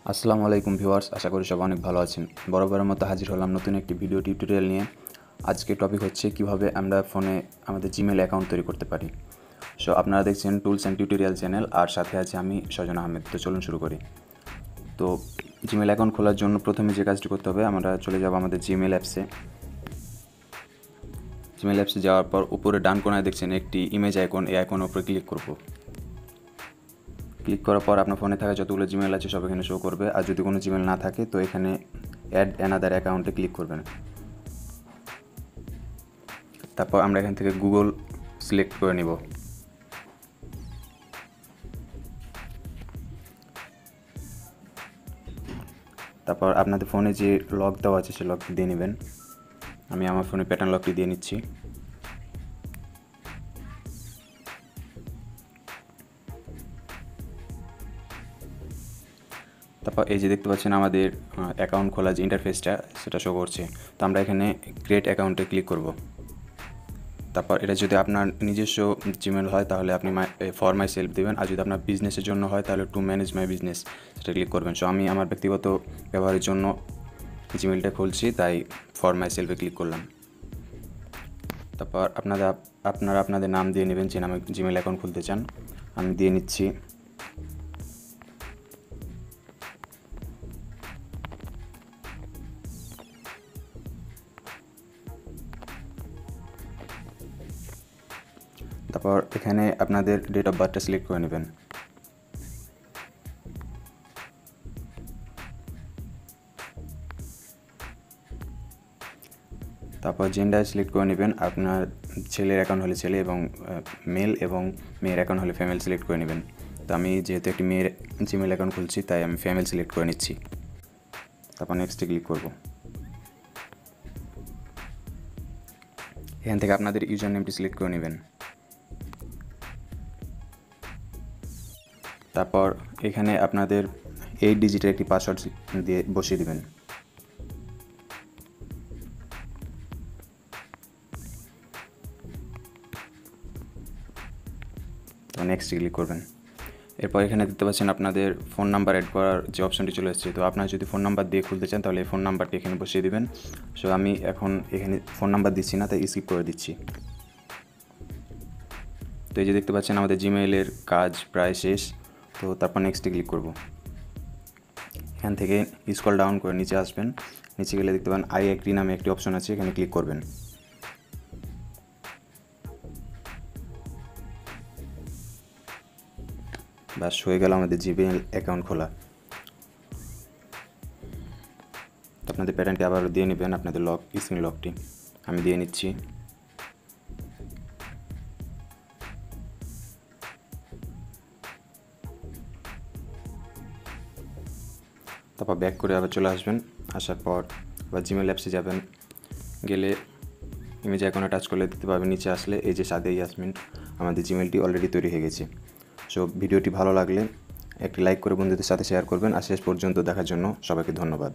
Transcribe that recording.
আসসালামু আলাইকুম ভিউয়ার্স, আশা করি সবাই অনেক ভালো আছেন। বরাবরের মতো হাজির হলাম নতুন একটি ভিডিও টিউটোরিয়াল নিয়ে। আজকের টপিক হচ্ছে কিভাবে আমরা ফোনে আমাদের জিমেল অ্যাকাউন্ট তৈরি করতে পারি। সো আপনারা দেখছেন টুলস অ্যান্ড টিউটোরিয়াল চ্যানেল, আর সাথে আছে আমি সজন আহমেদ। তো চলুন শুরু করি। তো জিমেল অ্যাকাউন্ট খোলার জন্য প্রথমে যে কাজটি করতে হবে, আমরা চলে যাব আমাদের জিমেল অ্যাপসে। জিমেল অ্যাপসে যাওয়ার পর উপরে ডান কোণায় দেখছেন একটি ইমেজ আইকন, এই আইকনের উপরে ক্লিক করব। ক্লিক করার পর আপনার ফোনে থাকা যতগুলো জিমেল আছে সব এখানে শো করবে, আর যদি কোনো জিমেল না থাকে তো এখানে অ্যাড অ্যানাদার অ্যাকাউন্টে ক্লিক করবেন। তারপর আমরা এখান থেকে গুগল সিলেক্ট করে নিব। তারপর আপনাদের ফোনে যে লক দেওয়া আছে সে লকটি দিয়ে নেবেন। আমি আমার ফোনে প্যাটার্ন লকটি দিয়ে নিচ্ছি। তারপর এই যে দেখতে পাচ্ছেন আমাদের অ্যাকাউন্ট খোলা যে ইন্টারফেসটা সেটা শো করছে। তো আমরা এখানে ক্রিয়েট অ্যাকাউন্টে ক্লিক করব। তারপর এটা যদি আপনার নিজস্ব জিমেল হয় তাহলে আপনি ফর মাই সেলফ দেবেন, আর যদি আপনার বিজনেসের জন্য হয় তাহলে টু ম্যানেজ মাই বিজনেস সেটা ক্লিক করবেন। সো আমি আমার ব্যক্তিগত ব্যবহারের জন্য জিমেলটা খুলছি, তাই ফর মাই সেলফে ক্লিক করলাম। তারপর আপনারা আপনাদের নাম দিয়ে নেবেন যে নামে জিমেল অ্যাকাউন্ট খুলতে চান। আমি দিয়ে নিচ্ছি। তারপর এখানে আপনাদের ডেট অফ বার্থটা সিলেক্ট করে নেবেন। তারপর জেন্ডার সিলেক্ট করে নেবেন। আপনার ছেলের অ্যাকাউন্ট হলে ছেলে এবং মেল, এবং মেয়ের অ্যাকাউন্ট হলে ফিমেল সিলেক্ট করে নেবেন। তো আমি যেহেতু একটি মেয়ের জিমেল অ্যাকাউন্ট খুলছি তাই আমি ফিমেল সিলেক্ট করে নিচ্ছি। তারপর নেক্সটে ক্লিক করব। এখান থেকে আপনাদের ইউজার নেমটি সিলেক্ট করে নেবেন। তারপর এখানে আপনাদের 8 ডিজিটের একটি পাসওয়ার্ড দিয়ে বসিয়ে দেবেন। তো নেক্সট ক্লিক করবেন। এরপর এখানে দেখতে পাচ্ছেন আপনাদের ফোন নাম্বার অ্যাড করার যে অপশনটি চলে এসেছে। তো আপনারা যদি ফোন নাম্বার দিয়ে খুলতে চান তাহলে এই ফোন নাম্বারটি এখানে বসিয়ে দেবেন। সো আমি এখন এখানে ফোন নাম্বার দিচ্ছি না, তাই স্কিপ করে দিচ্ছি। তো এই যে দেখতে পাচ্ছেন আমাদের জিমেইলের কাজ প্রায় শেষ। তো তারপর নেক্সটে ক্লিক করব। এখান থেকে স্ক্রল ডাউন করে নিচে আসবেন। নিচে গেলে দেখতে পান আই এগ্রি নামে একটি অপশন আছে, এখানে ক্লিক করবেন। বাস হয়ে গেল আমাদের জিমেইল অ্যাকাউন্ট খোলা। তো আপনাদের প্যাটার্নটি আবার দিয়ে নেবেন, আপনাদের লক স্ক্রিন লকটি আমি দিয়ে নিচ্ছি। তারপর ব্যাক করে আবার চলে আসবেন। আসার পর আবার জিমেল অ্যাপসে যাবেন। গেলে ইমেজ আইকনে টাচ করলে দেখতে পাবেন নিচে আসলে এই যে সাদে ইয়াসমিন, আমাদের জিমেলটি অলরেডি তৈরি হয়ে গেছে। সো ভিডিওটি ভালো লাগলে একটি লাইক করে বন্ধুদের সাথে শেয়ার করবেন। আর শেষ পর্যন্ত দেখার জন্য সবাইকে ধন্যবাদ।